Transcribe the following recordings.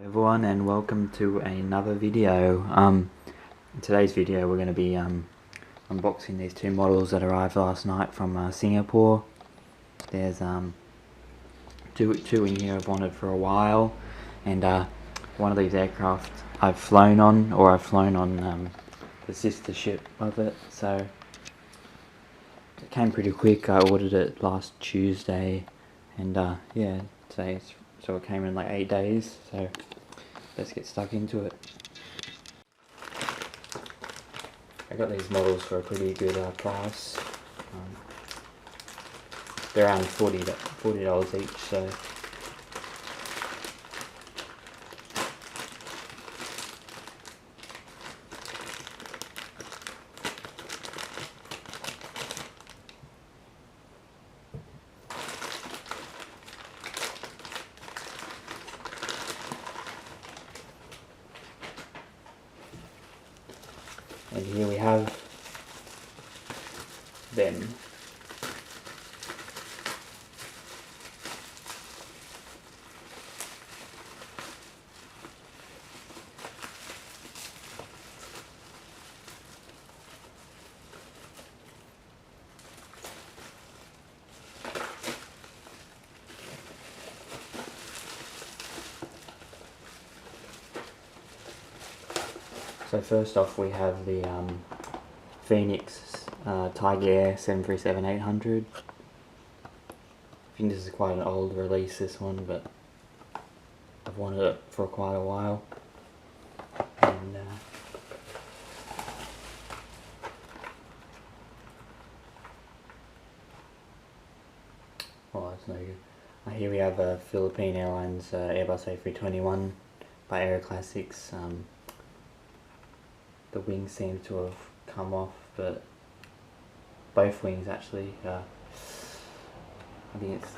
Everyone, and welcome to another video. In today's video we're going to be unboxing these two models that arrived last night from Singapore. There's two in here I've wanted for a while, and one of these aircraft I've flown on, or I've flown on the sister ship of it, so it came pretty quick. I ordered it last Tuesday, and yeah, so it came in like 8 days, so let's get stuck into it. I got these models for a pretty good price. They're around $40 each, so and here we have them. So first off we have the Phoenix Tigerair 737-800. I think this is quite an old release, this one, but I've wanted it for quite a while. And oh, that's no good. Here we have a Philippine Airlines Airbus A321 by Aeroclassics. The wings seem to have come off, but both wings actually. I think it's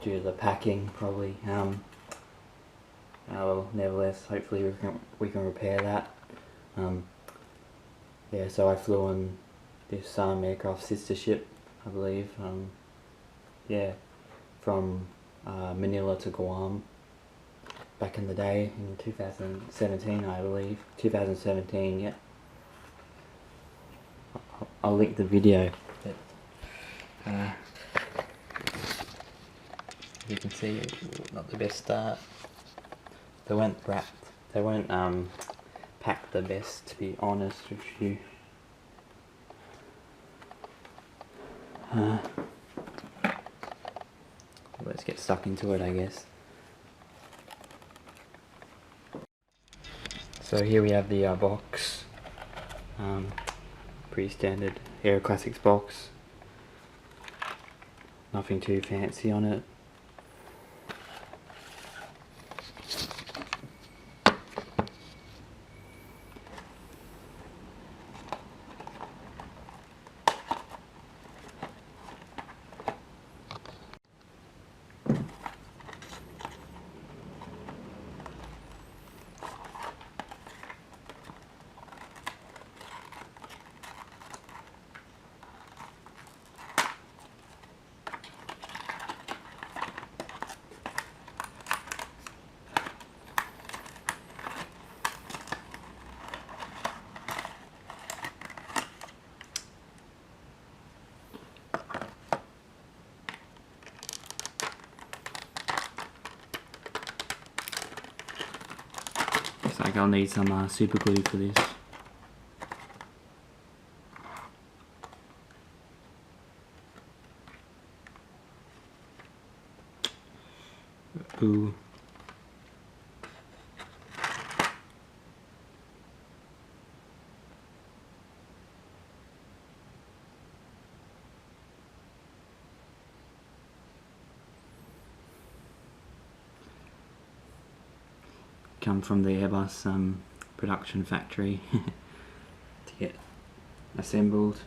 due to the packing, probably. Well, nevertheless, hopefully we can repair that. Yeah, so I flew on this aircraft sister ship, I believe. Yeah, from Manila to Guam back in the day in 2017, I believe. 2017, yeah. I'll link the video, but you can see not the best start. They weren't packed the best, to be honest with you. Let's get stuck into it, I guess. So here we have the box. Pretty standard Aeroclassics box. Nothing too fancy on it. Looks like I'll need some super glue for this. Ooh. Come from the Airbus production factory to get assembled.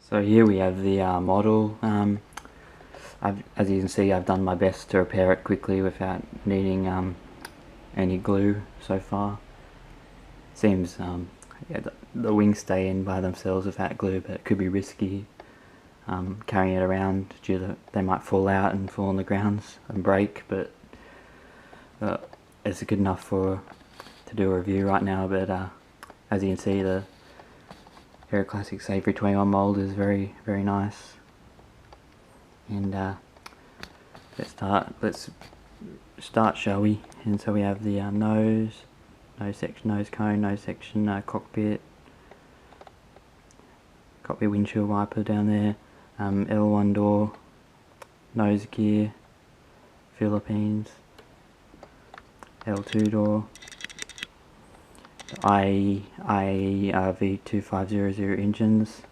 So here we have the model. As you can see, I've done my best to repair it quickly without needing any glue so far. Seems yeah, the wings stay in by themselves without glue, but it could be risky. carrying it around due to they might fall out and fall on the grounds and break, but it's good enough to do a review right now. But as you can see, the Aeroclassics A321 mold is very, very nice. And let's start, shall we? And so we have the nose cone, nose section, cockpit windshield wiper down there, L1 door, nose gear, Philippines, L2 door, IAE V2500 engines,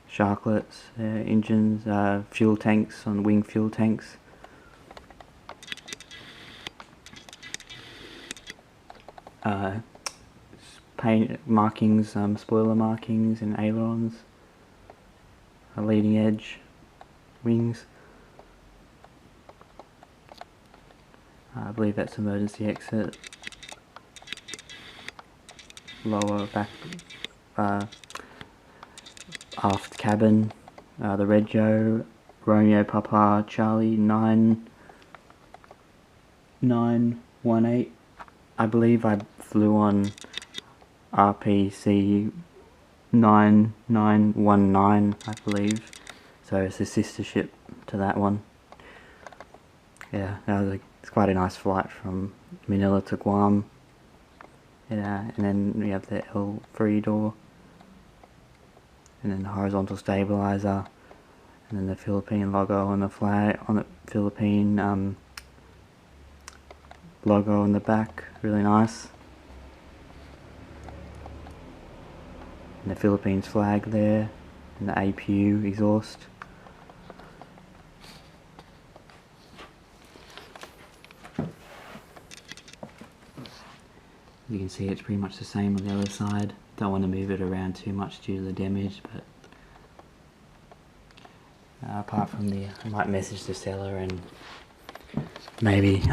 Sharklets engines, fuel tanks on wing fuel tanks, paint markings, spoiler markings and ailerons, leading edge wings. I believe that's emergency exit, lower back aft cabin, the Reggio Romeo Papa Charlie 9918. I believe I flew on RPC 9919, I believe, so it's a sister ship to that one. Yeah, it's quite a nice flight from Manila to Guam. And then we have the L3 door, and then the horizontal stabilizer, and then the Philippine logo on the flag, on the Philippine logo on the back, really nice. And the Philippines flag there, and the APU exhaust. You can see it's pretty much the same on the other side. Don't want to move it around too much due to the damage, but apart from I might message the seller and maybe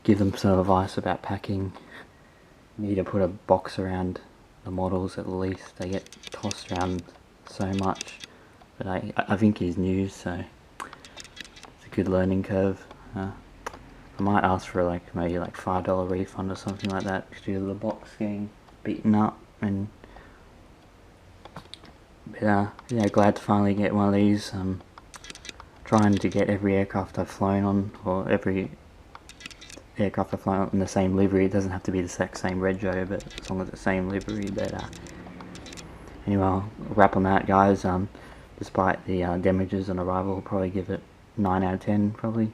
give them some advice about packing. You need to put a box around the models at least. They get tossed around so much, but I think he's new, so it's a good learning curve. I might ask for maybe $5 refund or something like that due to the box getting beaten up. And yeah, glad to finally get one of these. Trying to get every aircraft I've flown on, or every aircraft I've flown on in the same livery. It doesn't have to be the exact same Reggio, but as long as it's the same livery. But anyway, I'll wrap on that, guys. Despite the damages on arrival, I'll probably give it 9 out of 10, probably.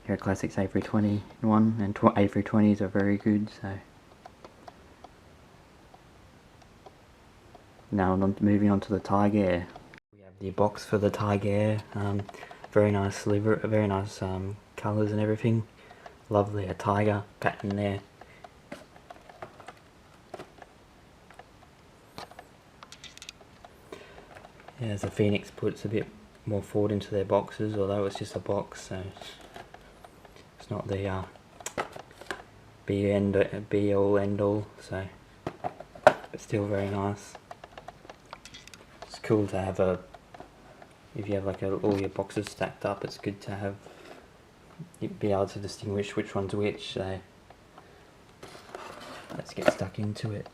Aeroclassics A321 and A320s are very good, so. Now moving on to the Tigerair. We have the box for the Tigerair. Very nice liver, very nice colours and everything. Lovely, a tiger pattern there. Yeah, as the Phoenix puts a bit more thought into their boxes, although it's just a box, so it's not the be all end all, so, but still very nice. It's cool to have if you have all your boxes stacked up, it's good to have, be able to distinguish which one's which, so let's get stuck into it.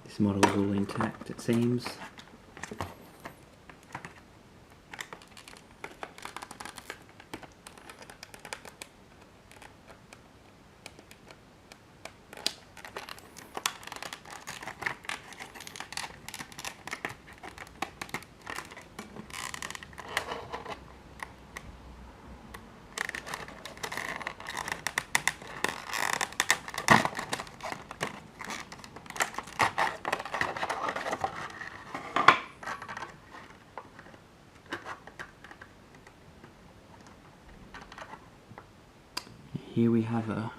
This model is all intact, it seems. Here we have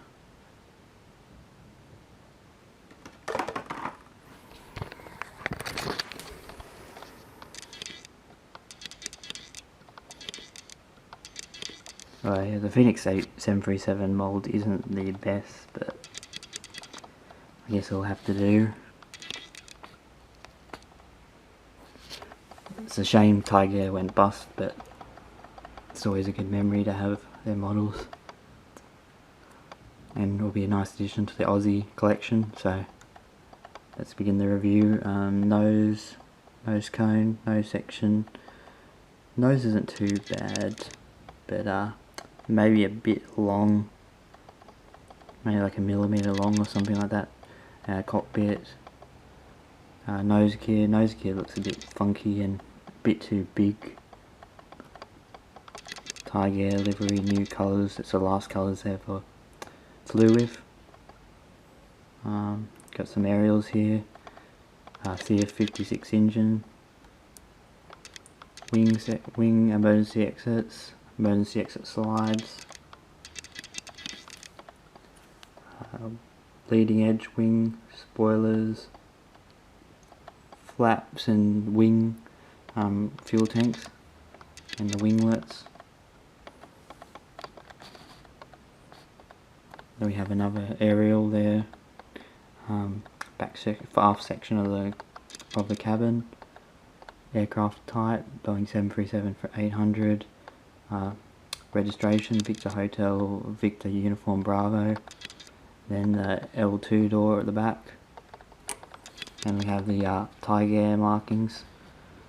Well, yeah, the Phoenix 737 mould isn't the best, but I guess it'll have to do. It's a shame Tigerair went bust, but it's always a good memory to have their models. And it'll be a nice addition to the Aussie collection, so let's begin the review. Nose cone, nose section. Nose isn't too bad, but maybe a bit long, maybe like 1 millimeter long or something like that. Cockpit, nose gear looks a bit funky and a bit too big. Tigerair livery, new colours, it's the last colours there for flew with. Got some aerials here, CF56 engine, wing emergency exit slides, leading edge wing spoilers, flaps and wing fuel tanks, and the winglets. Then we have another aerial there, aft section of the cabin. Aircraft type, Boeing 737 for 800. Registration, Victor Hotel, Victor Uniform Bravo. Then the L2 door at the back. And we have the Tigerair markings,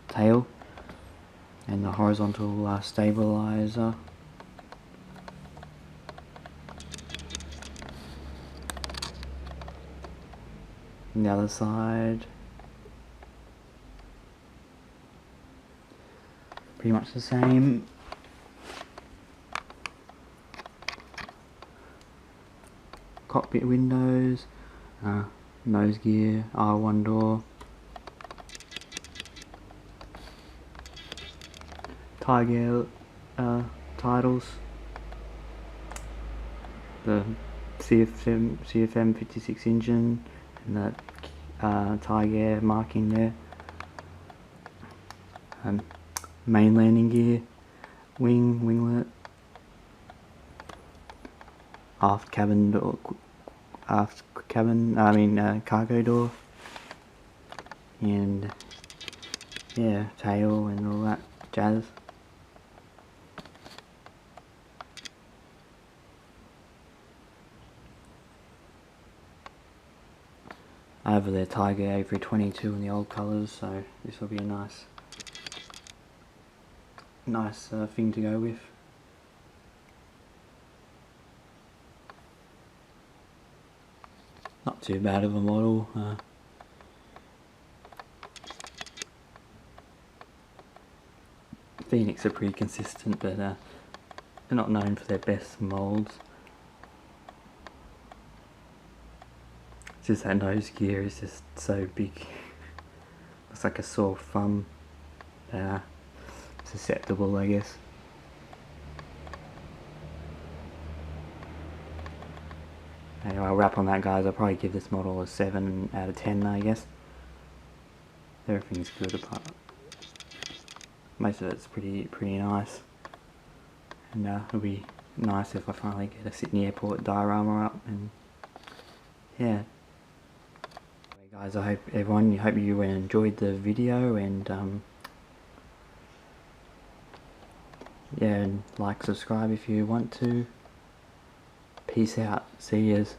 tail, and the horizontal stabilizer. And the other side, pretty much the same. Cockpit windows, nose gear, R1 door, Tigerair titles, the CFM 56 engine, and the Tigerair marking there. Main landing gear, winglet, cargo door, and yeah, tail and all that jazz. Over there, Tigerair A322 in the old colours, so this will be a nice thing to go with. Not too bad of a model. Phoenix are pretty consistent, but they're not known for their best moulds. It's just that nose gear is just so big. It's like a sore thumb. Susceptible, I guess. Anyway, I'll wrap on that, guys. I'll probably give this model a 7 out of 10, I guess. Everything's good apart. Most of it's pretty nice. And it'll be nice if I finally get a Sydney Airport diorama up. And yeah. Anyway, guys, I hope you enjoyed the video, and yeah, and like, subscribe if you want to. Peace out. See yous.